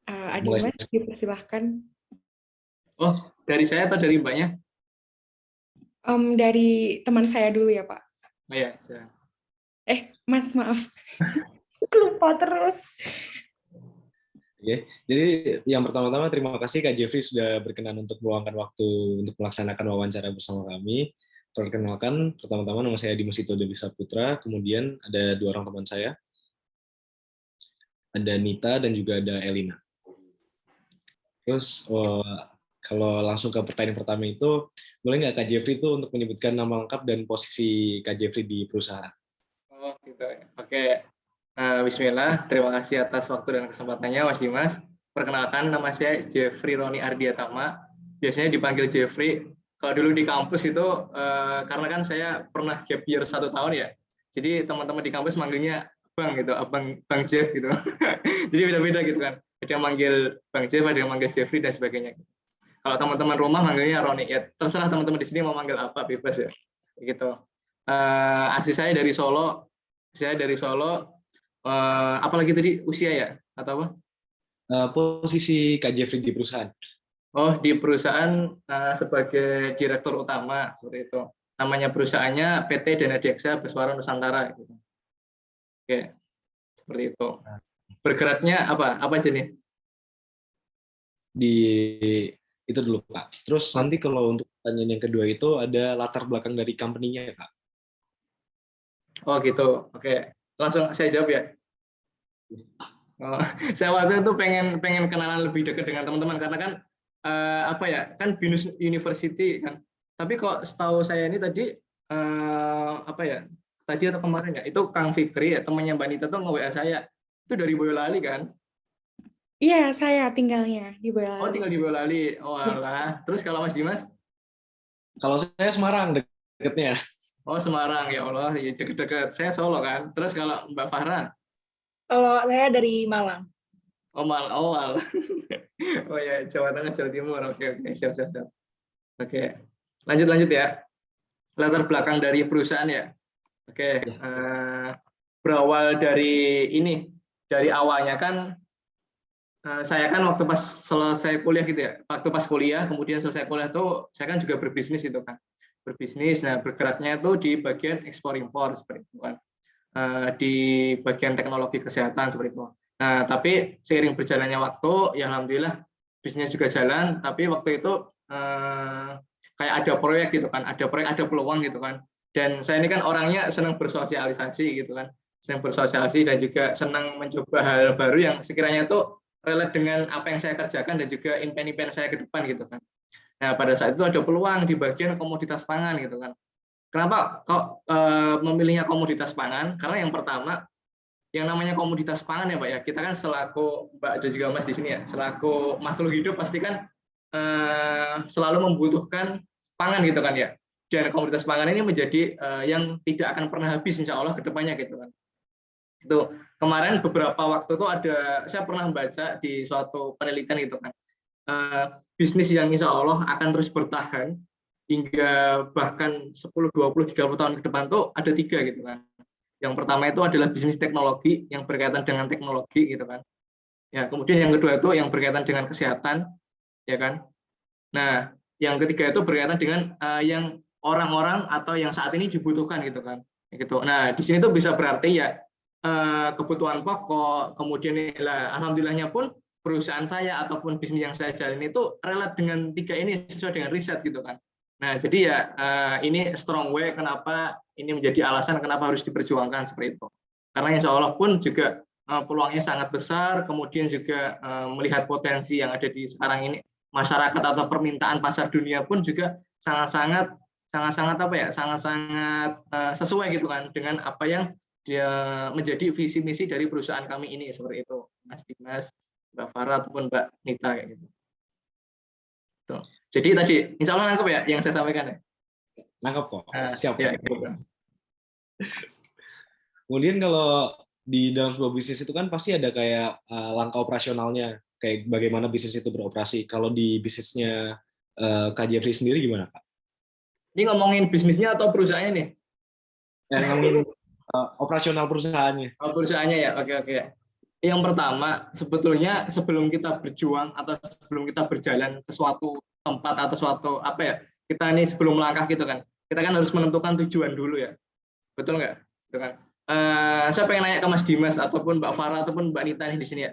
Mulai. Adimas, dipersilahkan. Oh, dari saya atau dari Mbaknya? Dari teman saya dulu ya, Pak. Oh ya, saya. Mas, maaf. Lupa terus. Oke. Jadi yang pertama-tama terima kasih Kak Jeffrey sudah berkenan untuk meluangkan waktu untuk melaksanakan wawancara bersama kami. Perkenalkan, pertama-tama nama saya Dimas Ito Dewi Saputra, kemudian ada dua orang teman saya, ada Nita dan juga ada Elina. Terus kalau langsung ke pertanyaan pertama itu, boleh nggak Kak Jeffrey itu untuk menyebutkan nama lengkap dan posisi Kak Jeffrey di perusahaan? Oh gitu. Oke. Bismillah. Terima kasih atas waktu dan kesempatannya, Mas Dimas. Perkenalkan, nama saya Jeffrey Roni Ardiatama. Biasanya dipanggil Jeffrey. Kalau dulu di kampus itu, karena kan saya pernah gap year 1 tahun ya. Jadi teman-teman di kampus manggilnya Bang gitu, Bang Jeff gitu. Jadi beda-beda gitu kan. Ada yang manggil Bang Jeff, ada yang manggil Jeffrey dan sebagainya. Kalau teman-teman rumah manggilnya Roni, ya terserah teman-teman di sini mau manggil apa, bebas ya. Gitu. Asli saya dari Solo. Apalagi tadi usia ya atau apa? Posisi Kak Jeffrey di perusahaan. Oh, di perusahaan sebagai direktur utama seperti itu. Namanya perusahaannya PT Dana Diaksa Baswara Nusantara gitu. Oke. Seperti itu. Bergeraknya apa? Apa aja nih? Di itu dulu Pak. Terus nanti kalau untuk pertanyaan yang kedua itu ada latar belakang dari company-nya Kak. Oh gitu. Oke. Langsung saya jawab ya. Oh, saya waktu itu pengen kenalan lebih dekat dengan teman-teman karena kan apa ya, kan BINUS University kan. Tapi kok setahu saya ini tadi apa ya? Tadi atau kemarin ya, itu Kang Fikri ya, temannya Mbak Nita tuh nge-WA saya. Itu dari Boyolali kan? Iya, saya tinggalnya di Oh, Boyolali. tinggal di Boyolali. Oh Ya. alah. Terus kalau Mas Dimas? Kalau saya Semarang deketnya. Oh, Semarang, ya Allah, ya deket-deket. Saya Solo kan. Terus kalau Mbak Farah? Kalau saya dari Malang. Oh, Mal. Oh ya, Jawa Tengah, Jawa Timur. Oke, siap. Oke, lanjut ya. Latar belakang dari perusahaan ya. Oke, berawal dari ini, dari awalnya kan saya kan waktu pas selesai kuliah gitu ya, waktu pas kuliah kemudian selesai kuliah tuh saya kan juga berbisnis itu kan, nah bergeraknya itu di bagian ekspor impor seperti itu kan, di bagian teknologi kesehatan seperti itu. Nah tapi seiring berjalannya waktu ya alhamdulillah bisnisnya juga jalan, tapi waktu itu kayak ada proyek gitu kan, ada peluang gitu kan, dan saya ini kan orangnya senang bersosialisasi gitu kan, senang bersosialisasi dan juga senang mencoba hal baru yang sekiranya itu relate dengan apa yang saya kerjakan dan juga impian-impian saya ke depan gitu kan. Nah pada saat itu ada peluang di bagian komoditas pangan gitu kan. Kenapa kok memilihnya komoditas pangan? Karena yang pertama, yang namanya komoditas pangan ya Pak ya, kita kan selaku Mbak dan juga Mas di sini ya, selaku makhluk hidup pasti kan selalu membutuhkan pangan gitu kan ya. Dan komoditas pangan ini menjadi yang tidak akan pernah habis insya Allah ke depannya gitu kan. Itu kemarin beberapa waktu itu saya pernah membaca di suatu penelitian gitu kan, bisnis yang insya Allah akan terus bertahan hingga bahkan 10, 20, 30 tahun ke depan tuh ada 3 gitu kan. Yang pertama itu adalah bisnis teknologi yang berkaitan dengan teknologi gitu kan. Ya, kemudian yang kedua itu yang berkaitan dengan kesehatan, ya kan. Nah, yang ketiga itu berkaitan dengan yang orang-orang atau yang saat ini dibutuhkan gitu kan. Gitu. Nah, di sini tuh bisa berarti ya kebutuhan pokok, kemudian alhamdulillahnya pun perusahaan saya ataupun bisnis yang saya jalani itu relate dengan 3 ini sesuai dengan riset gitu kan. Nah, jadi ya ini strong way kenapa ini menjadi alasan kenapa harus diperjuangkan seperti itu. Karena insya Allah pun juga peluangnya sangat besar, kemudian juga melihat potensi yang ada di sekarang ini, masyarakat atau permintaan pasar dunia pun juga sangat-sangat apa ya, sangat-sangat sesuai gitu kan dengan apa yang dia menjadi visi misi dari perusahaan kami ini seperti itu, Mas Dimas, Mbak Farah ataupun Mbak Nita kayak gitu. Tuh. Jadi tadi insya Allah nangkep ya yang saya sampaikan ya. Nangkep kok. Siap. Ya, gitu. Kemudian kalau di dalam sebuah bisnis itu kan pasti ada kayak langkah operasionalnya, kayak bagaimana bisnis itu beroperasi. Kalau di bisnisnya Kak Jeffrey sendiri gimana Kak? Ini ngomongin bisnisnya atau perusahaannya nih? Ngomongin operasional perusahaannya. Oh, perusahaannya ya, oke. Yang pertama, sebetulnya sebelum kita berjuang atau sebelum kita berjalan ke suatu tempat atau suatu apa ya, kita ini sebelum melangkah gitu kan, kita kan harus menentukan tujuan dulu ya, betul nggak? Gitu kan. Saya pengen nanya ke Mas Dimas ataupun Mbak Farah ataupun Mbak Nita nih di sini ya.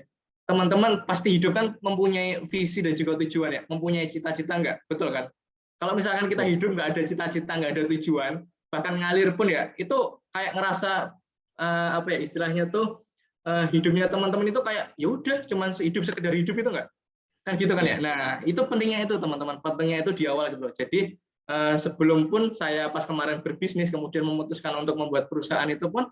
Teman-teman pasti hidup kan mempunyai visi dan juga tujuan ya, mempunyai cita-cita nggak? Betul kan? Kalau misalkan kita hidup nggak ada cita-cita, nggak ada tujuan, bahkan ngalir pun ya, itu kayak ngerasa apa ya istilahnya tuh hidupnya teman-teman itu kayak ya udah cuman hidup sekedar hidup itu enggak kan gitu kan ya. Nah itu pentingnya itu teman-teman, pentingnya itu di awal gitu loh. Jadi sebelum pun saya pas kemarin berbisnis kemudian memutuskan untuk membuat perusahaan itu pun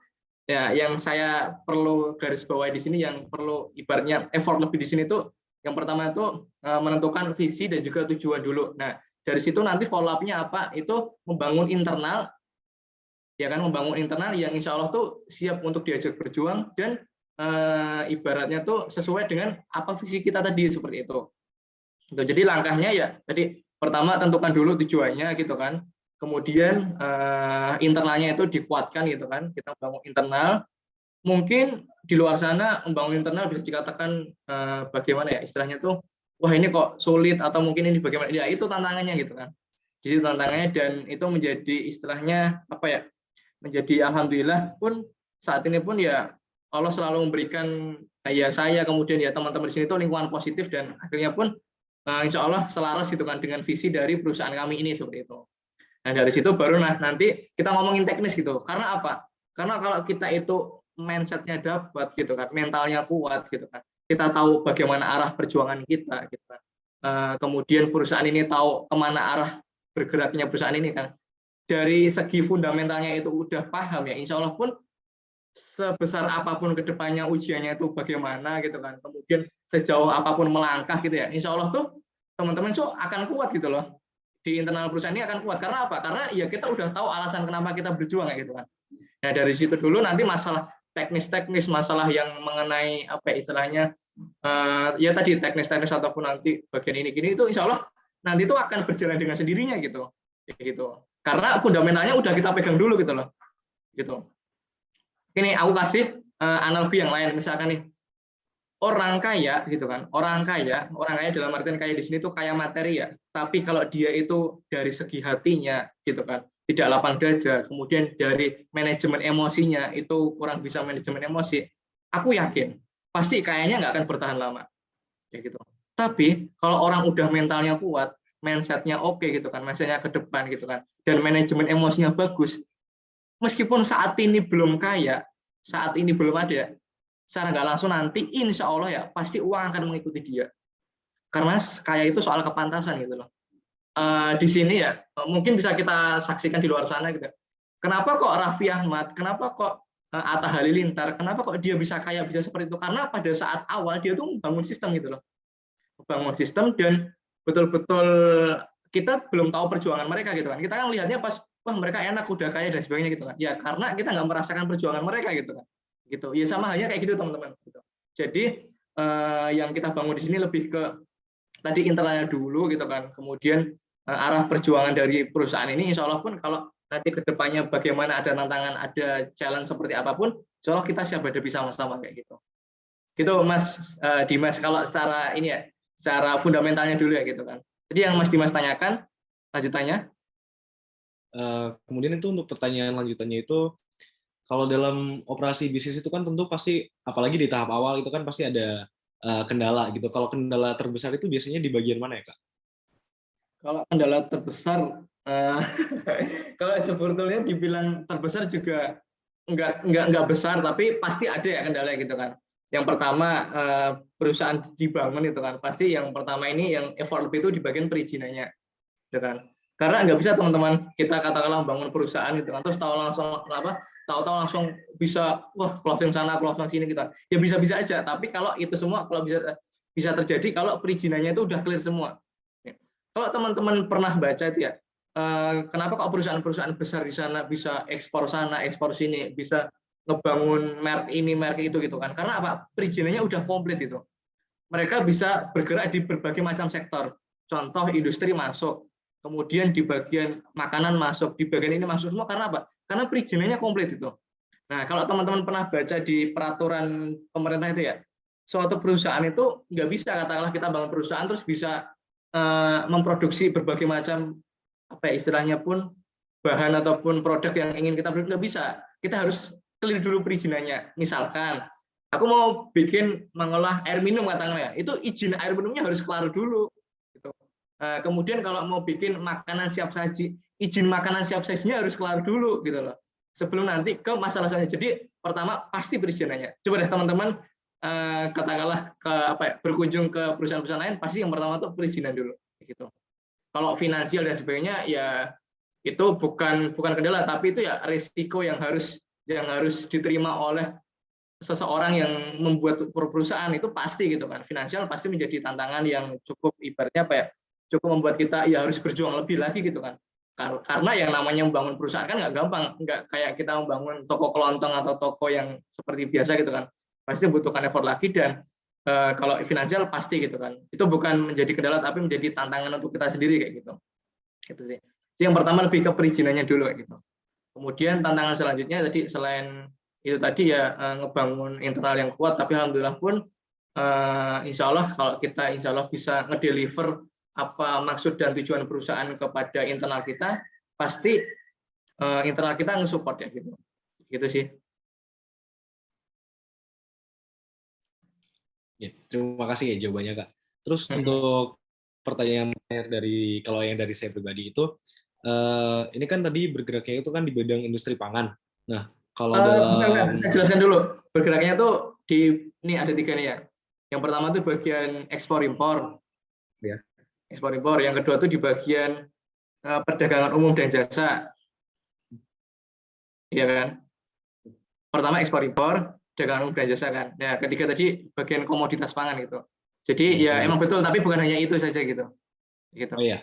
ya yang saya perlu garis bawahi di sini, yang perlu ibaratnya effort lebih di sini tuh yang pertama itu menentukan visi dan juga tujuan dulu. Nah dari situ nanti follow up-nya apa, itu membangun internal ya kan, membangun internal yang insya Allah tuh siap untuk diajak berjuang dan ibaratnya tuh sesuai dengan apa visi kita tadi seperti itu. Jadi langkahnya ya tadi pertama tentukan dulu tujuannya gitu kan. Kemudian internalnya itu dikuatkan gitu kan. Kita bangun internal. Mungkin di luar sana membangun internal bisa dikatakan bagaimana ya istilahnya tuh, wah ini kok sulit atau mungkin ini bagaimana. Ya itu tantangannya gitu kan. Jadi tantangannya dan itu menjadi istilahnya apa ya? Menjadi alhamdulillah pun saat ini pun ya Allah selalu memberikan ya saya kemudian ya teman-teman di sini itu lingkungan positif dan akhirnya pun insya Allah selaras gitu kan dengan visi dari perusahaan kami ini seperti itu. Nah dari situ baru nanti kita ngomongin teknis gitu. Karena apa? Karena kalau kita itu mindsetnya dapat gitu kan, mentalnya kuat gitu kan, kita tahu bagaimana arah perjuangan kita gitu kan. Kemudian perusahaan ini tahu kemana arah bergeraknya perusahaan ini kan. Dari segi fundamentalnya itu udah paham ya, insya Allah pun sebesar apapun kedepannya ujiannya itu bagaimana gitu kan, kemudian sejauh apapun melangkah gitu ya, insya Allah tuh teman-teman akan kuat gitu loh di internal perusahaan ini, akan kuat. Karena apa? Karena ya kita udah tahu alasan kenapa kita berjuang gitu kan. Nah dari situ dulu nanti masalah teknis masalah yang mengenai apa istilahnya ya tadi teknis ataupun nanti bagian ini gini itu insya Allah nanti itu akan berjalan dengan sendirinya gitu karena fundamentalnya udah kita pegang dulu gitu loh gitu. Ini aku kasih analogi yang lain, misalkan nih orang kaya gitu kan, orang kaya dalam artian kaya di sini tuh kaya materi ya, tapi kalau dia itu dari segi hatinya gitu kan tidak lapang dada, kemudian dari manajemen emosinya itu kurang bisa manajemen emosi, aku yakin pasti kayaknya nggak akan bertahan lama kayak gitu. Tapi kalau orang udah mentalnya kuat, mindsetnya oke gitu kan, mindsetnya ke depan gitu kan, dan manajemen emosinya bagus, meskipun saat ini belum kaya, saat ini belum ada, secara nggak langsung nanti insya Allah ya pasti uang akan mengikuti dia. Karena kaya itu soal kepantasan gitu loh. Di sini ya mungkin bisa kita saksikan di luar sana gitu. Kenapa kok Raffi Ahmad, kenapa kok Atta Halilintar, kenapa kok dia bisa kaya, bisa seperti itu? Karena pada saat awal dia tuh membangun sistem gitu loh. Membangun sistem dan betul-betul kita belum tahu perjuangan mereka gitu kan. Kita kan lihatnya pas wah mereka enak udah kaya dan sebagainya gitu kan. Ya karena kita nggak merasakan perjuangan mereka gitu kan. Gitu. Ya sama halnya kayak gitu teman-teman. Gitu. Jadi yang kita bangun di sini lebih ke tadi internalnya dulu gitu kan. Kemudian arah perjuangan dari perusahaan ini insya Allah pun kalau nanti kedepannya bagaimana ada tantangan, ada challenge seperti apapun, insya Allah kita siap hadapi sama-sama kayak gitu. Gitu Mas Dimas kalau secara ini ya, secara fundamentalnya dulu ya gitu kan. Jadi yang Mas Dimas tanyakan lanjutannya. Kemudian itu untuk pertanyaan lanjutannya itu, kalau dalam operasi bisnis itu kan tentu pasti, apalagi di tahap awal itu kan pasti ada kendala gitu. Kalau kendala terbesar itu biasanya di bagian mana ya Kak? Kalau kendala terbesar, kalau sebetulnya dibilang terbesar juga enggak besar, tapi pasti ada ya kendala gitu kan. Yang pertama perusahaan dibangun itu kan, pasti yang pertama ini yang effort lebih itu di bagian perizinannya, gitu kan. Karena nggak bisa teman-teman kita katakanlah membangun perusahaan gitu kan, terus tahu-tahu langsung bisa wah closing sana closing sini kita ya bisa-bisa aja, tapi kalau itu semua kalau bisa terjadi kalau perizinannya itu udah clear semua. Kalau teman-teman pernah baca itu ya kenapa kok perusahaan-perusahaan besar di sana bisa ekspor sana ekspor sini, bisa ngebangun merek ini merek itu gitu kan, karena apa, perizinannya udah komplit itu, mereka bisa bergerak di berbagai macam sektor, contoh industri masuk, kemudian di bagian makanan masuk, di bagian ini masuk semua, karena apa? Karena perizinannya komplit itu. Nah, kalau teman-teman pernah baca di peraturan pemerintah itu ya, suatu perusahaan itu nggak bisa, katakanlah kita bangun perusahaan terus bisa memproduksi berbagai macam apa ya, istilahnya pun bahan ataupun produk yang ingin kita produksi, nggak bisa. Kita harus clear dulu perizinannya. Misalkan aku mau bikin mengolah air minum katakanlah ya, itu izin air minumnya harus kelar dulu. Gitu. Kemudian kalau mau bikin makanan siap saji, izin makanan siap sajinya harus kelar dulu gitu loh. Sebelum nanti ke masalah selanjutnya. Jadi pertama pasti perizinannya. Coba deh teman-teman katakanlah berkunjung ke perusahaan-perusahaan lain, pasti yang pertama tuh perizinan dulu gitu. Kalau finansial dan sebagainya ya itu bukan kendala, tapi itu ya risiko yang harus diterima oleh seseorang yang membuat perusahaan, itu pasti gitu kan. Finansial pasti menjadi tantangan yang cukup ibaratnya cukup membuat kita ya harus berjuang lebih lagi gitu kan. Karena yang namanya membangun perusahaan kan nggak gampang, nggak kayak kita membangun toko kelontong atau toko yang seperti biasa gitu kan. Pasti membutuhkan effort lagi, dan kalau finansial pasti gitu kan. Itu bukan menjadi kendala tapi menjadi tantangan untuk kita sendiri kayak gitu. Gitu sih. Yang pertama lebih ke perizinannya dulu kayak gitu. Kemudian tantangan selanjutnya tadi selain itu tadi ya ngebangun internal yang kuat, tapi alhamdulillah pun insya Allah kalau kita insya Allah bisa ngedeliver apa maksud dan tujuan perusahaan kepada internal kita, pasti internal kita nge-support ya gitu. Gitu sih. Ya, terima kasih ya jawabannya Kak. Terus untuk pertanyaan dari kalau yang dari saya pribadi itu, ini kan tadi bergeraknya itu kan di bidang industri pangan. Nah, kalau dalam saya jelaskan dulu. Bergeraknya tuh ini ada 3 nih ya. Yang pertama tuh bagian ekspor impor. Ya. Ekspor impor. Yang kedua tuh di bagian perdagangan umum dan jasa. Iya kan? Pertama ekspor impor, perdagangan umum dan jasa kan. Nah, ketiga tadi bagian komoditas pangan gitu. Jadi ya emang betul, tapi bukan hanya itu saja gitu. Oh iya.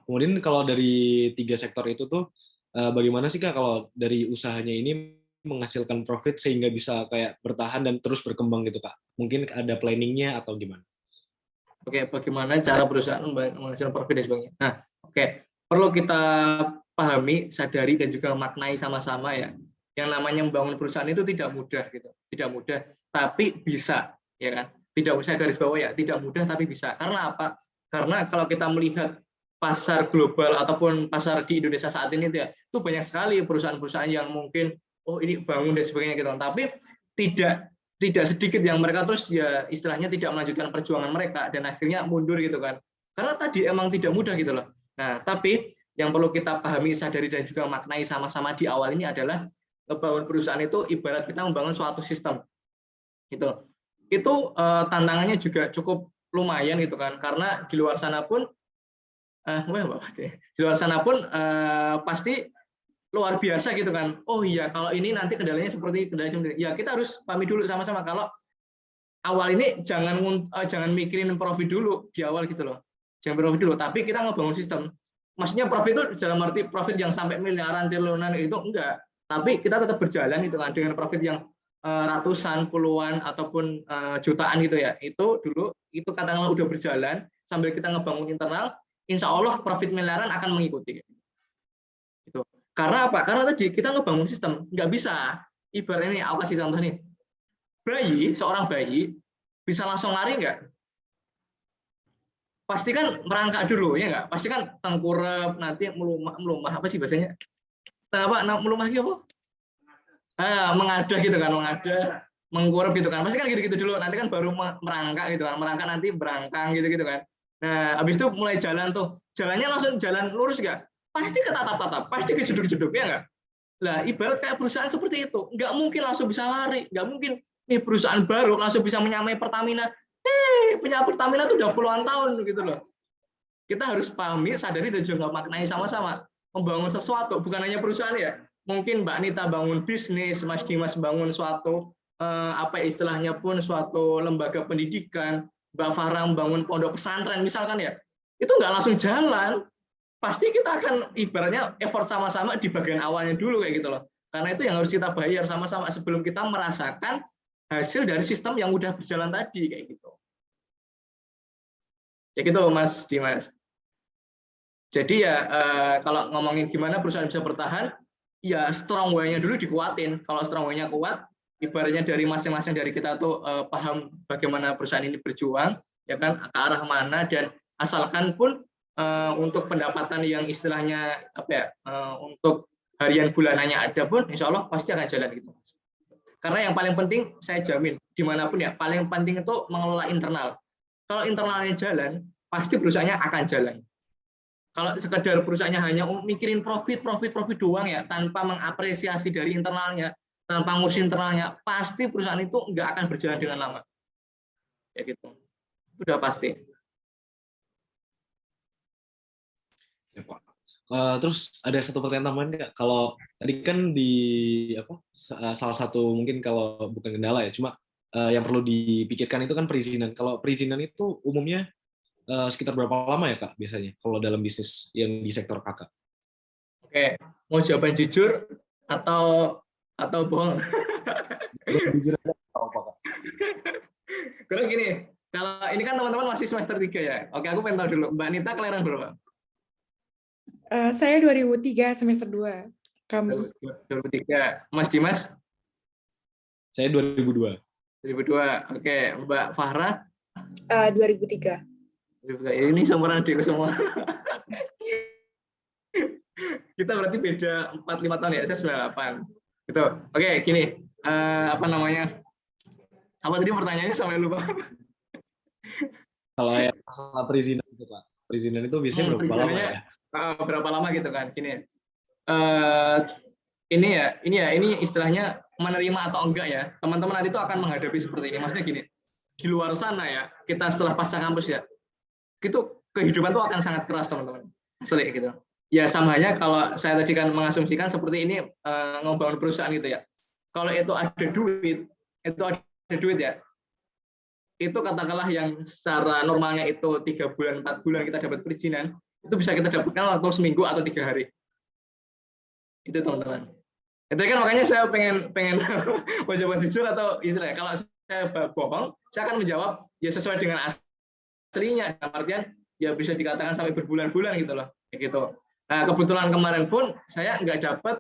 Kemudian kalau dari 3 sektor itu tuh bagaimana sih Kak kalau dari usahanya ini menghasilkan profit sehingga bisa kayak bertahan dan terus berkembang gitu Kak? Mungkin ada planningnya atau gimana? Oke, bagaimana cara perusahaan menghasilkan profit dan sebagainya. Nah, oke, perlu kita pahami, sadari dan juga maknai sama-sama ya. Yang namanya membangun perusahaan itu tidak mudah gitu, tidak mudah, tapi bisa, ya kan? Tidak usah garis bawah ya, tidak mudah tapi bisa. Karena apa? Karena kalau kita melihat pasar global ataupun pasar di Indonesia saat ini itu banyak sekali perusahaan-perusahaan yang mungkin ini bangun dan sebagainya gitu. Tapi tidak sedikit yang mereka terus ya istilahnya tidak melanjutkan perjuangan mereka dan akhirnya mundur gitu kan. Karena tadi emang tidak mudah gitu loh. Nah, tapi yang perlu kita pahami, sadari dan juga maknai sama-sama di awal ini adalah membangun perusahaan itu ibarat kita membangun suatu sistem. Gitu. Itu tantangannya juga cukup lumayan gitu kan. Karena di luar sana pun di luar sana pun pasti luar biasa gitu kan. Oh iya, kalau ini nanti kendalanya seperti ya kita harus pahami dulu sama-sama kalau awal ini jangan mikirin profit dulu di awal gitu loh. Jangan profit dulu, tapi kita ngebangun sistem. Maksudnya profit itu dalam arti profit yang sampai miliaran, triliunan itu enggak. Tapi kita tetap berjalan gitu kan dengan profit yang ratusan, puluhan ataupun jutaan gitu ya. Itu dulu itu katakanlah udah berjalan sambil kita ngebangun internal, insya Allah profit miliaran akan mengikuti. Gitu. Karena apa? Karena tadi kita ngebangun sistem, nggak bisa. Ibarat ini, aku kasih contoh nih. Seorang bayi bisa langsung lari nggak? Pasti kan merangkak dulu, ya nggak? Pasti kan tengkurap, nanti melumah apa sih bahasanya? Melumah apa? Mengadah gitu kan, mengkurap gitu kan. Pasti kan gitu-gitu dulu. Nanti kan baru merangkak gitu kan. Merangkak nanti berangkang gitu-gitu kan. Nah, habis itu mulai jalan tuh. Jalannya langsung jalan lurus nggak? Pasti ketatap-tatap, pasti kejeduk-jeduk, ya nggak? Lah, ibarat kayak perusahaan seperti itu, nggak mungkin langsung bisa lari, nggak mungkin nih perusahaan baru langsung bisa menyamai Pertamina. Punya Pertamina tuh udah puluhan tahun gitu loh. Kita harus pahami, sadari dan juga maknai sama-sama. Membangun sesuatu, bukan hanya perusahaan ya. Mungkin Mbak Anita bangun bisnis, Mas Dimas bangun suatu istilahnya pun suatu lembaga pendidikan, Mbak Farah bangun pondok pesantren misalkan ya. Itu nggak langsung jalan. Pasti kita akan ibaratnya effort sama-sama di bagian awalnya dulu kayak gitu loh. Karena itu yang harus kita bayar sama-sama sebelum kita merasakan hasil dari sistem yang udah berjalan tadi kayak gitu. Ya gitu Mas Dimas. Jadi ya kalau ngomongin gimana perusahaan bisa bertahan, ya strong way-nya dulu dikuatin. Kalau strong way-nya kuat, ibaratnya dari masing-masing dari kita tuh paham bagaimana perusahaan ini berjuang, ya kan, ke arah mana, dan asalkan pun untuk pendapatan yang istilahnya apa ya, untuk harian bulanannya ada pun, insya Allah pasti akan jalan gitu. Karena yang paling penting saya jamin dimanapun ya, paling penting itu mengelola internal. Kalau internalnya jalan, pasti perusahaannya akan jalan. Kalau sekedar perusahaannya hanya mikirin profit doang ya, tanpa mengapresiasi dari internalnya, tanpa ngurusin internalnya, pasti perusahaan itu nggak akan berjalan dengan lama. Ya gitu. Udah pasti. Ya, Pak. Terus ada satu pertanyaan tambahan nggak? Kalau tadi kan di salah satu mungkin kalau bukan kendala ya, cuma yang perlu dipikirkan itu kan perizinan. Kalau perizinan itu umumnya sekitar berapa lama ya Kak biasanya kalau dalam bisnis yang di sektor Kakak? Oke, mau jawaban jujur atau bohong? Jujur aja apa Kak? Karena gini, kalau ini kan teman-teman masih semester 3 ya. Oke, aku pengen tahu dulu, Mbak Nita kelahiran berapa? Saya 2003 semester 2. Kamu? 2003. Mas Dimas? Saya 2002. 2002. Oke, Mbak Fahra? 2003. Ini seumuran adikku semua. Kita berarti beda 4-5 tahun ya, saya 98. Gitu. Oke, gini. Apa namanya? Apa tadi pertanyaannya sampai lupa? Kalau yang masalah perizinan itu Pak. Perizinan itu biasanya berapa lama ya? Berapa lama gitu kan? Gini. Ini istilahnya menerima atau enggak ya. Teman-teman nanti itu akan menghadapi seperti ini. Maksudnya gini. Di luar sana ya, kita setelah pasca kampus ya, itu kehidupan tuh akan sangat keras teman-teman, asli gitu. Ya sama halnya kalau saya tadi kan mengasumsikan seperti ini ngebangun perusahaan gitu ya. Kalau itu ada duit ya, itu katakanlah yang secara normalnya itu 3 bulan 4 bulan kita dapat perizinan, itu bisa kita dapatkan waktu seminggu atau 3 hari. Itu teman-teman. Itu kan makanya saya pengen mau jawaban jujur atau istilahnya kalau saya bohong, saya akan menjawab ya sesuai dengan aslinya, dalam artian ya bisa dikatakan sampai berbulan-bulan gitu loh, kayak gitu. Nah kebetulan kemarin pun saya nggak dapat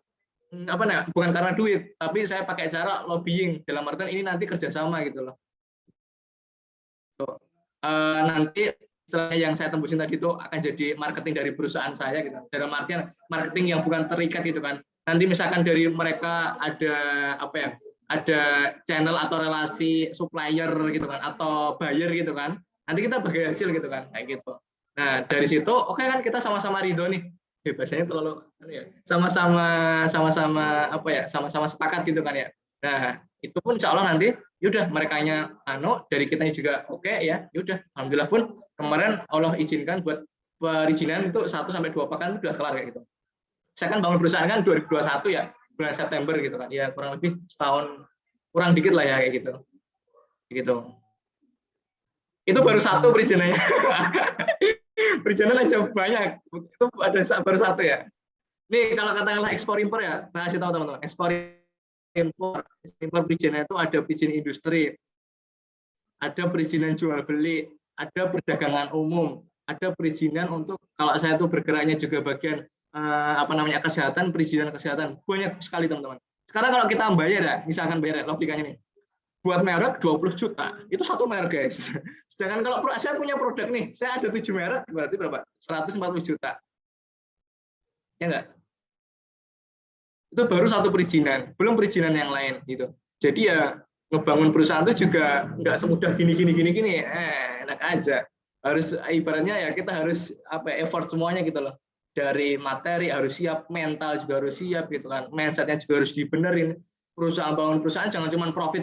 bukan karena duit, tapi saya pakai cara lobbying, dalam artian ini nanti kerjasama gitu loh. Nanti setelah yang saya tembusin tadi itu akan jadi marketing dari perusahaan saya gitu, dalam artian marketing yang bukan terikat gitu kan. Nanti misalkan dari mereka ada channel atau relasi supplier gitu kan, atau buyer gitu kan. Nanti kita bagi hasil gitu kan, kayak gitu. Nah dari situ oke kan kita sama-sama ridho nih, bahasanya terlalu sama-sama sepakat gitu kan ya. Nah itu pun insya Allah nanti yaudah merekanya dari kita juga oke ya, yaudah alhamdulillah pun kemarin Allah izinkan buat perizinan itu 1-2 pekan itu udah kelar kayak gitu. Saya kan bangun perusahaan kan 2021 ya, bulan September gitu kan, ya kurang lebih setahun kurang dikit lah ya kayak gitu. Itu baru satu perizinannya. Perizinan aja banyak. Itu ada baru satu ya. Nih kalau katakanlah ekspor impor ya, saya kasih tahu teman-teman. Ekspor impor perizinan itu ada perizinan industri, ada perizinan jual beli, ada perdagangan umum, ada perizinan untuk kalau saya tuh bergeraknya juga bagian kesehatan, perizinan kesehatan. Banyak sekali teman-teman. Sekarang kalau kita bayar ya, misalkan bayar logikanya nih. Buat merek 20 juta, itu satu merek guys. Sedangkan kalau saya punya produk nih, saya ada 7 merek, berarti berapa? 140 juta. Ya enggak? Itu baru satu perizinan, belum perizinan yang lain gitu. Jadi ya ngebangun perusahaan itu juga enggak semudah gini. Enak aja. Harus ibaratnya ya kita harus effort semuanya gitu loh. Dari materi harus siap, mental juga harus siap gitu kan. Mindsetnya juga harus dibenerin. Bangun perusahaan jangan cuma profit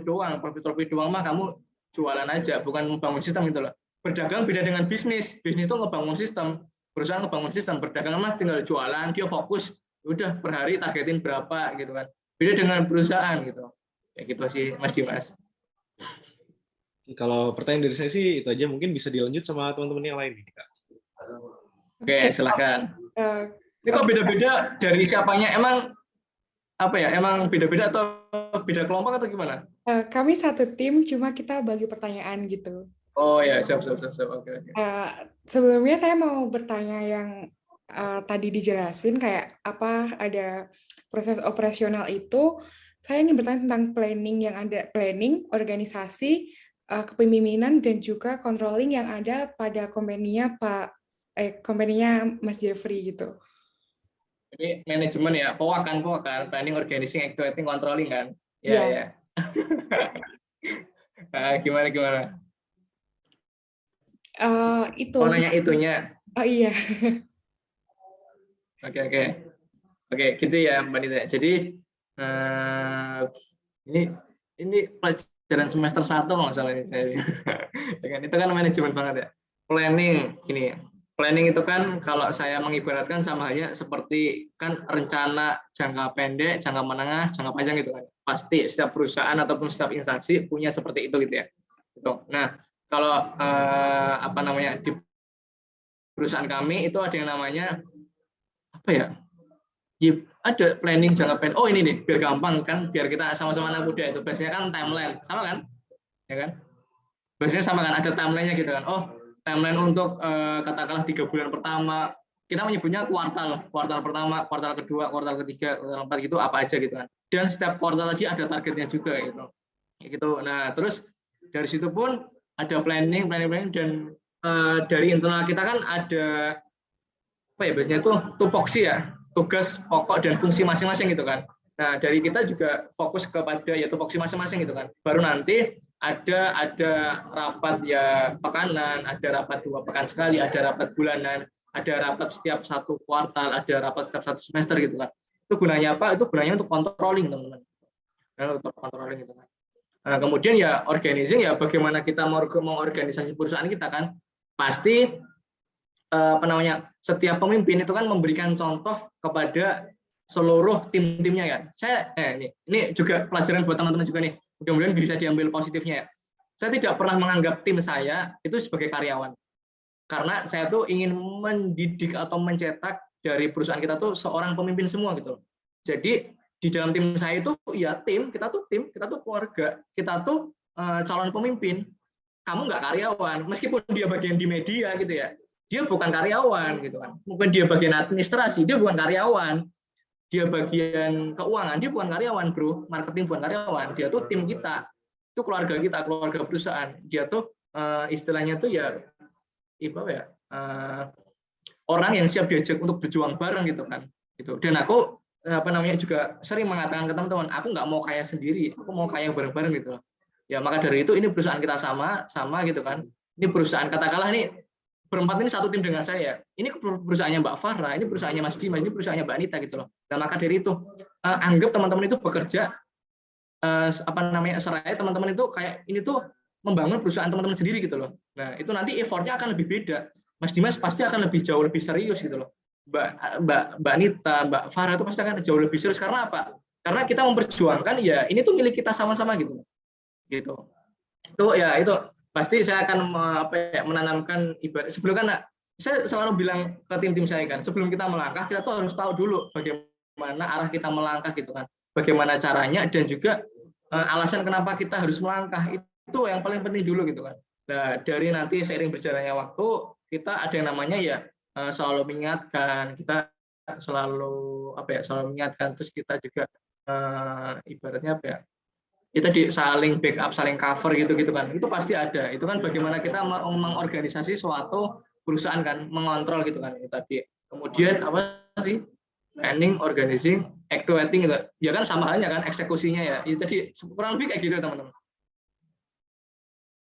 doang. Profit doang mah kamu jualan aja, bukan membangun sistem gitu loh. Berdagang beda dengan bisnis. Bisnis itu ngebangun sistem, perusahaan ngebangun sistem. Berdagang mah tinggal jualan, dia fokus, udah per hari targetin berapa gitu kan. Beda dengan perusahaan gitu. Kayak gitu sih Mas Dimas. Kalau pertanyaan dari saya sih itu aja, mungkin bisa dilanjut sama teman-teman yang lain nih Kak. Oke, silakan. Ini kok beda-beda dari siapanya? Emang beda-beda atau beda kelompok atau gimana? Kami satu tim, cuma kita bagi pertanyaan gitu. Oh ya, siap. Oke. Sebelumnya saya mau bertanya yang tadi dijelasin kayak apa ada proses operasional itu, saya ingin bertanya tentang planning yang ada, planning, organisasi, kepemimpinan dan juga controlling yang ada pada company-nya company-nya Mas Jeffrey gitu. Jadi manajemen ya, POAK kan, planning, organizing, activating, controlling kan. Ya, Iya. ya. Gimana? Itu Oh, nanya itunya. Oh iya. Oke, gitu ya Mbak Nita. Jadi ini pelajaran semester 1 kalau nggak salah ini. Itu kan manajemen banget ya. Planning itu kan kalau saya mengibaratkan sama halnya seperti kan rencana jangka pendek, jangka menengah, jangka panjang gitu kan. Pasti setiap perusahaan ataupun setiap instansi punya seperti itu gitu ya. Nah, kalau di perusahaan kami itu ada yang namanya apa ya? Ada planning jangka pendek. Oh ini nih, biar gampang kan, biar kita sama-sama anak muda itu. Biasanya kan timeline, sama kan? Ya kan? Biasanya sama kan, ada timelinenya gitu kan. Oh, timeline untuk katakanlah 3 bulan pertama. Kita menyebutnya kuartal pertama, kuartal kedua, kuartal ketiga, kuartal keempat gitu apa aja gitu kan. Dan setiap kuartal tadi ada targetnya juga gitu. Gitu. Nah, terus dari situ pun ada planning dan dari internal kita kan ada apa ya biasanya itu tupoksi ya, tugas pokok dan fungsi masing-masing gitu kan. Nah, dari kita juga fokus kepada ya tupoksi masing-masing gitu kan. Baru nanti ada rapat ya pekanan, ada rapat 2 pekan sekali, ada rapat bulanan, ada rapat setiap 1 kuartal, ada rapat setiap 1 semester gitu kan. Itu gunanya apa? Itu gunanya untuk controlling, teman-teman. Nah, untuk controlling gitu kan. Nah, kemudian ya organizing ya bagaimana kita mau organisasi perusahaan kita kan. Pasti setiap pemimpin itu kan memberikan contoh kepada seluruh tim-timnya kan. Saya ini juga pelajaran buat teman-teman juga nih. Mudah-mudahan bisa diambil positifnya ya. Saya tidak pernah menganggap tim saya itu sebagai karyawan. Karena saya tuh ingin mendidik atau mencetak dari perusahaan kita tuh seorang pemimpin semua gitu. Jadi di dalam tim saya itu ya kita tuh keluarga, kita tuh calon pemimpin. Kamu nggak karyawan, meskipun dia bagian di media gitu ya. Dia bukan karyawan gitu kan. Mungkin dia bagian administrasi, dia bukan karyawan. Dia bagian keuangan, dia bukan karyawan, bro. Marketing bukan karyawan, dia tuh tim kita. Itu keluarga kita, keluarga perusahaan. Dia tuh istilahnya tuh ya orang yang siap diajak untuk berjuang bareng gitu kan. Gitu. Dan aku juga sering mengatakan ke teman-teman, aku nggak mau kaya sendiri, aku mau kaya bareng-bareng gitu. Ya maka dari itu ini perusahaan kita sama gitu kan. Ini perusahaan katakanlah ini berempat ini satu tim dengan saya. Ini perusahaannya Mbak Farah, ini perusahaannya Mas Dimas, ini perusahaannya Mbak Anita gitu loh. Dan maka dari itu anggap teman-teman itu bekerja seraya teman-teman itu kayak ini tuh membangun perusahaan teman-teman sendiri gitu loh. Nah, itu nanti effortnya akan lebih beda. Mas Dimas pasti akan jauh lebih serius gitu loh. Mbak Anita, Mbak Farah itu pasti akan jauh lebih serius karena apa? Karena kita memperjuangkan ya ini tuh milik kita sama-sama gitu. Gitu. Itu pasti saya akan menanamkan ibarat sebelum kan saya selalu bilang ke tim-tim saya kan sebelum kita melangkah kita tuh harus tahu dulu bagaimana arah kita melangkah gitu kan bagaimana caranya dan juga alasan kenapa kita harus melangkah itu yang paling penting dulu gitu kan. Nah dari nanti seiring berjalannya waktu kita ada yang namanya ya selalu mengingatkan kita selalu mengingatkan terus kita juga ibaratnya kita saling backup, saling cover gitu kan. Itu pasti ada. Itu kan bagaimana kita mengorganisasi suatu perusahaan kan, mengontrol gitu kan. Itu tadi. Kemudian apa sih? Planning, organizing, activating gitu. Ya kan sama halnya kan eksekusinya ya. Itu tadi kurang lebih kayak gitu teman-teman.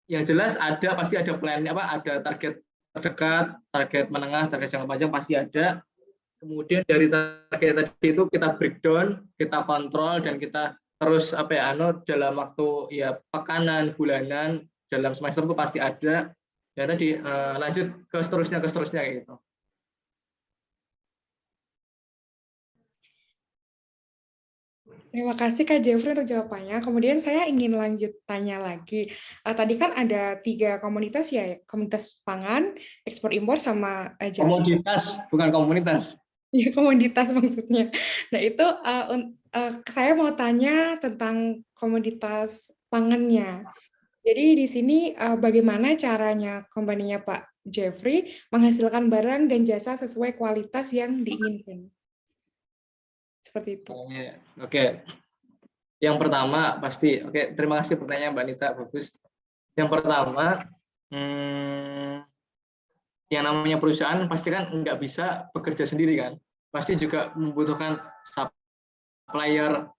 Yang jelas pasti ada plan ada target terdekat, target menengah, target jangka panjang pasti ada. Kemudian dari target tadi itu kita breakdown, kita kontrol dan kita terus dalam waktu ya pekanan, bulanan, dalam semester itu pasti ada. Ya tadi lanjut ke seterusnya kayak gitu. Terima kasih Kak Jeffrey untuk jawabannya. Kemudian saya ingin lanjut tanya lagi. Tadi kan ada 3 komunitas ya, komunitas pangan, ekspor impor sama jasa. Komoditas, bukan komunitas. Ya, komoditas maksudnya. Nah, itu saya mau tanya tentang komoditas pangannya. Jadi di sini bagaimana caranya kompaninya Pak Jeffrey menghasilkan barang dan jasa sesuai kualitas yang diinginkan. Seperti itu. Oke. Yang pertama pasti, oke, terima kasih pertanyaan Mbak Nita, bagus. Yang pertama, yang namanya perusahaan pasti kan nggak bisa bekerja sendiri kan, pasti juga membutuhkan supplier,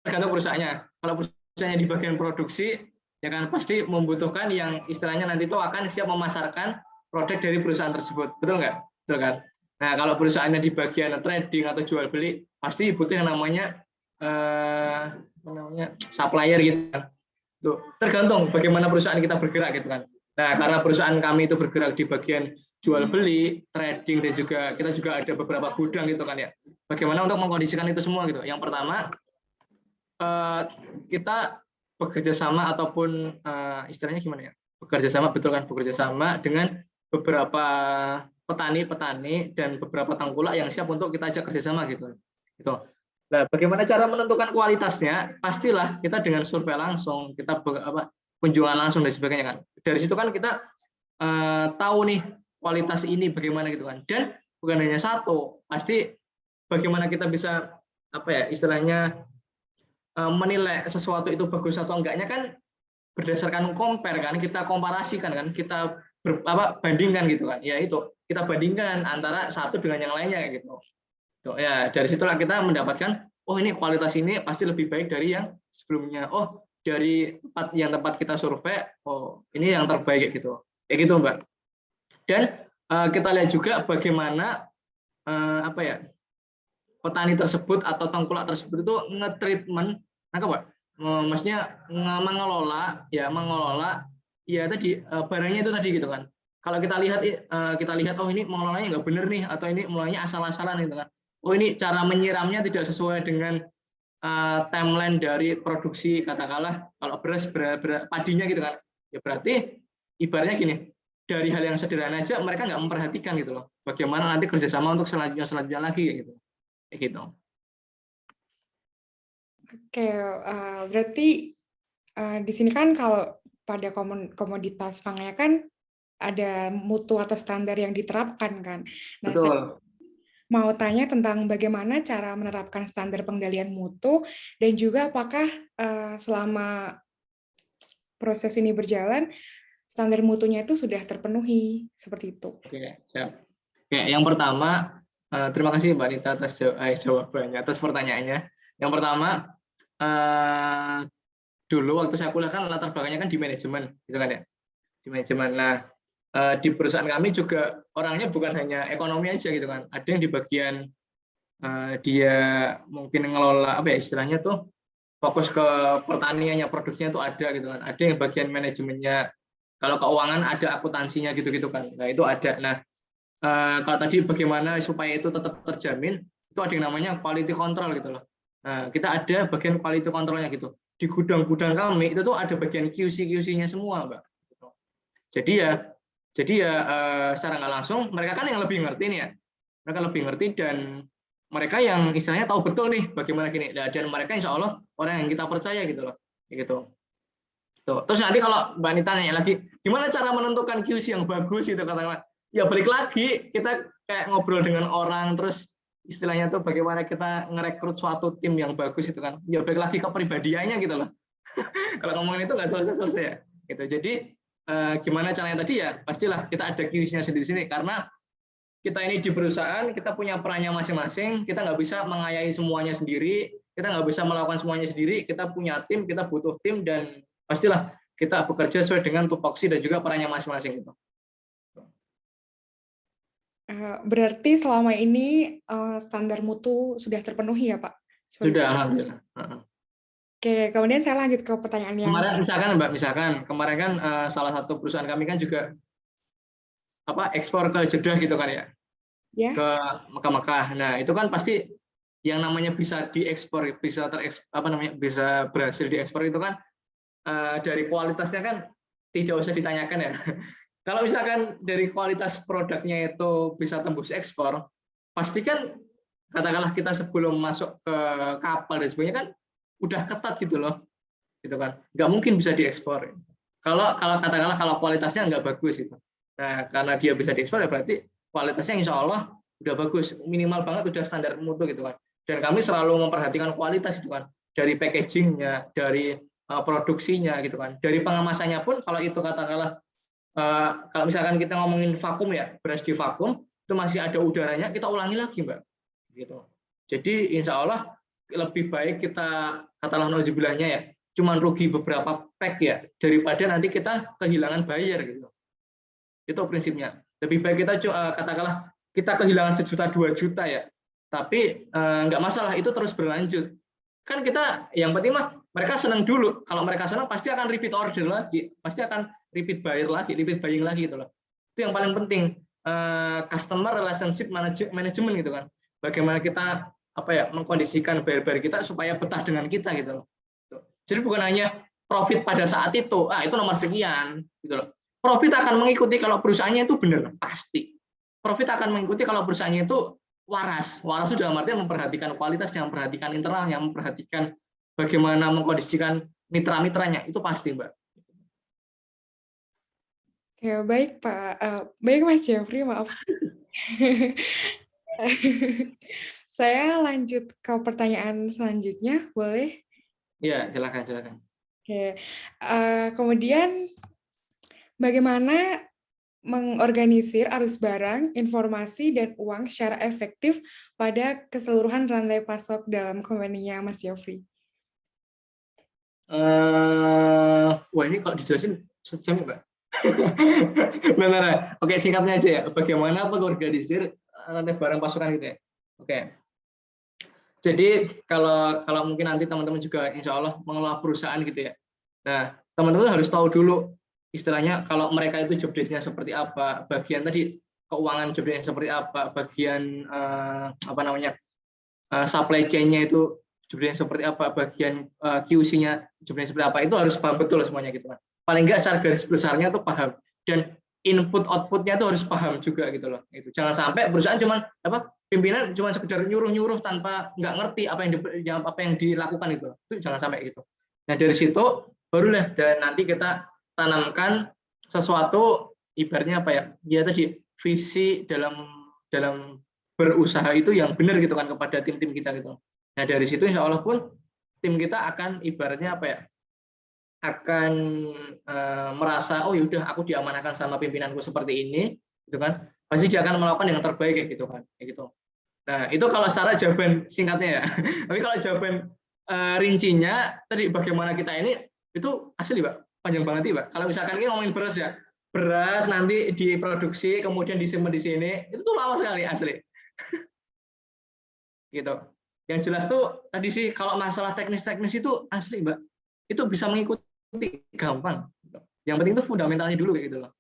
tergantung perusahaannya. Kalau perusahaannya di bagian produksi, ya kan pasti membutuhkan yang istilahnya nanti itu akan siap memasarkan produk dari perusahaan tersebut, betul nggak? Betul kan? Nah, kalau perusahaannya di bagian trading atau jual beli, pasti butuh yang namanya supplier gitu kan. Tuh, tergantung bagaimana perusahaan kita bergerak gitu kan. Nah, karena perusahaan kami itu bergerak di bagian jual beli, trading, dan juga kita juga ada beberapa gudang gitu kan ya. Bagaimana untuk mengkondisikan itu semua gitu. Yang pertama, kita bekerja sama ataupun istilahnya gimana ya? Bekerja sama, betul kan? Bekerja sama dengan beberapa petani dan beberapa tengkulak yang siap untuk kita ajak kerjasama gitu. Gitu. Nah, bagaimana cara menentukan kualitasnya? Pastilah kita dengan survei langsung, kita kunjungan langsung dan sebagainya kan. Dari situ kan kita tahu nih kualitas ini bagaimana gitu kan. Dan bukan hanya satu, pasti bagaimana kita bisa istilahnya menilai sesuatu itu bagus atau enggaknya kan berdasarkan compare kan, kita komparasikan kan, kita bandingkan gitu kan. Ya itu, kita bandingkan antara satu dengan yang lainnya kayak gitu. Ya, dari situlah kita mendapatkan, oh ini kualitas ini pasti lebih baik dari yang sebelumnya. Oh, dari tempat kita survei, oh ini yang terbaik gitu. Kayak gitu, Mbak. Dan kita lihat juga bagaimana petani tersebut atau tengkulak tersebut itu nge-treatment, maksudnya mengelola ya tadi barangnya itu tadi gitu kan. Kalau kita lihat oh ini mengelolanya nggak benar nih, atau ini mengelolanya asal-asalan gitu kan. Oh ini cara menyiramnya tidak sesuai dengan timeline dari produksi, katakanlah kalau beras padinya gitu kan. Ya berarti ibaratnya gini, dari hal yang sederhana aja mereka nggak memperhatikan gitu loh. Bagaimana nanti kerjasama untuk selanjutnya lagi gitu. Kayak gitu. Oke, berarti di sini kan kalau pada komoditas pangan kan ada mutu atau standar yang diterapkan kan. Nah, betul. saya mau tanya tentang bagaimana cara menerapkan standar pengendalian mutu dan juga apakah selama proses ini berjalan standar mutunya itu sudah terpenuhi seperti itu. Oke, siap. Oke, yang pertama, terima kasih Mbak Nita atas jawabannya, atas pertanyaannya. Yang pertama, dulu waktu saya kuliah kan latar belakangnya kan di manajemen, gitu kan ya, di manajemen. Nah, di perusahaan kami juga orangnya bukan hanya ekonomi aja gitu kan, ada yang di bagian dia mungkin ngelola istilahnya tuh fokus ke pertaniannya, produknya tuh ada gitu kan, ada yang bagian manajemennya, kalau keuangan ada akuntansinya gitu-gitu kan. Nah itu ada. Nah kalau tadi bagaimana supaya itu tetap terjamin, itu ada yang namanya quality control gitu loh. Nah kita ada bagian quality controlnya gitu. Di gudang-gudang kami itu tuh ada bagian QC-nya semua, Mbak. Jadi ya secara nggak langsung mereka kan yang lebih ngerti nih ya. Mereka lebih ngerti dan mereka yang istilahnya tahu betul nih bagaimana gini. Dan mereka insya Allah orang yang kita percaya gitu loh. Gitu. Tuh. Terus nanti kalau Mbak Nita nanya lagi, gimana cara menentukan QC yang bagus gitu katakanlah. Ya balik lagi kita kayak ngobrol dengan orang, terus istilahnya tuh bagaimana kita ngerekrut suatu tim yang bagus itu kan. Ya balik lagi ke pribadiannya gitu loh. Kalau ngomongin itu nggak selesai-selesai ya. Gitu. Jadi gimana caranya tadi ya pastilah kita ada QC-nya sendiri-sendiri karena kita ini di perusahaan kita punya perannya masing-masing, kita nggak bisa mengayahi semuanya sendiri, kita nggak bisa melakukan semuanya sendiri, kita punya tim, kita butuh tim dan pastilah kita bekerja sesuai dengan tupoksi dan juga perannya masing-masing itu. Berarti selama ini standar mutu sudah terpenuhi ya Pak? Sudah, alhamdulillah. Oke, kemudian saya lanjut ke pertanyaan yang kemarin misalkan Mbak, kemarin kan salah satu perusahaan kami kan juga ekspor ke Jeddah gitu kan ya, ke Mekah. Nah itu kan pasti yang namanya bisa diekspor, bisa bisa berhasil diekspor itu kan dari kualitasnya kan tidak usah ditanyakan ya. Kalau misalkan dari kualitas produknya itu bisa tembus ekspor, pasti kan katakanlah kita sebelum masuk ke kapal dan sebagainya kan udah ketat gitu loh, gitu kan. Nggak mungkin bisa diekspor. Kalau katakanlah kalau kualitasnya nggak bagus itu. Nah, karena dia bisa diekspor ya berarti kualitasnya insya Allah udah bagus, minimal banget udah standar mutu gitu kan. Dan kami selalu memperhatikan kualitas itu kan, dari packagingnya, dari produksinya gitu kan, dari pengemasannya pun kalau itu katakanlah kalau misalkan kita ngomongin vakum ya, beras di vakum itu masih ada udaranya, kita ulangi lagi Mbak. Gitu. Jadi insya Allah lebih baik kita katakanlah naudzubillah-nya ya, cuman rugi beberapa pack ya daripada nanti kita kehilangan buyer gitu. Itu prinsipnya. Lebih baik kita katakanlah kita kehilangan 1 juta 2 juta ya, tapi nggak masalah itu terus berlanjut. Kan kita yang penting mah mereka senang dulu. Kalau mereka senang pasti akan repeat order lagi, pasti akan repeat buyer lagi, repeat buying lagi gitu loh. Itu yang paling penting. Customer relationship management gitu kan. Bagaimana kita mengkondisikan buyer-buyer kita supaya betah dengan kita gitu loh. Jadi bukan hanya profit pada saat itu nomor sekian gitu loh. Profit akan mengikuti kalau perusahaannya itu benar, pasti. Profit akan mengikuti kalau perusahaannya itu waras. Waras itu dalam artian memperhatikan kualitasnya, memperhatikan internalnya, memperhatikan bagaimana mengkondisikan mitra-mitranya, itu pasti, Mbak. Ya, baik Pak. Baik Mas Jeffrey, maaf. Saya lanjut ke pertanyaan selanjutnya, boleh? Ya, silakan. Oke. Kemudian bagaimana mengorganisir arus barang, informasi, dan uang secara efektif pada keseluruhan rantai pasok dalam company-nya Mas Jeffrey? Wah, ini kalau dijelasin sejam ya, Mbak. Nah. Oke, singkatnya aja ya. Bagaimana mengorganisir rantai barang pasokan gitu ya. Oke. Jadi kalau mungkin nanti teman-teman juga insya Allah mengelola perusahaan gitu ya. Nah, teman-teman harus tahu dulu istilahnya kalau mereka itu job desk-nya seperti apa, bagian tadi keuangan job desk-nya seperti apa, bagian supply chain-nya itu job desk-nya seperti apa, bagian QC-nya job desk-nya seperti apa, itu harus paham betul semuanya gitu kan. Paling enggak secara garis besarnya tuh paham, dan input output-nya tuh harus paham juga gitu loh. Itu jangan sampai perusahaan pimpinan cuma sekedar nyuruh tanpa nggak ngerti apa yang dilakukan itu jangan sampai gitu. Nah dari situ barulah dan nanti kita tanamkan sesuatu ibaratnya dia tadi visi dalam berusaha itu yang benar gitu kan kepada tim-tim kita gitu. Nah dari situ insya Allah pun tim kita akan ibaratnya akan merasa oh yaudah aku diamanahkan sama pimpinanku seperti ini gitu kan, pasti dia akan melakukan yang terbaik kayak gitu kan, kayak gitu. Nah itu kalau secara jawaban singkatnya ya. Tapi kalau jawaban rincinya tadi bagaimana kita ini itu asli Pak, panjang banget Pak. Kalau misalkan kita ngomongin beras ya, beras nanti diproduksi kemudian disimpan di sini itu tuh lama sekali asli. Gitu. Yang jelas tuh tadi sih kalau masalah teknis-teknis itu asli Mbak, itu bisa mengikuti gampang. Yang penting itu fundamentalnya dulu kayak gitu loh.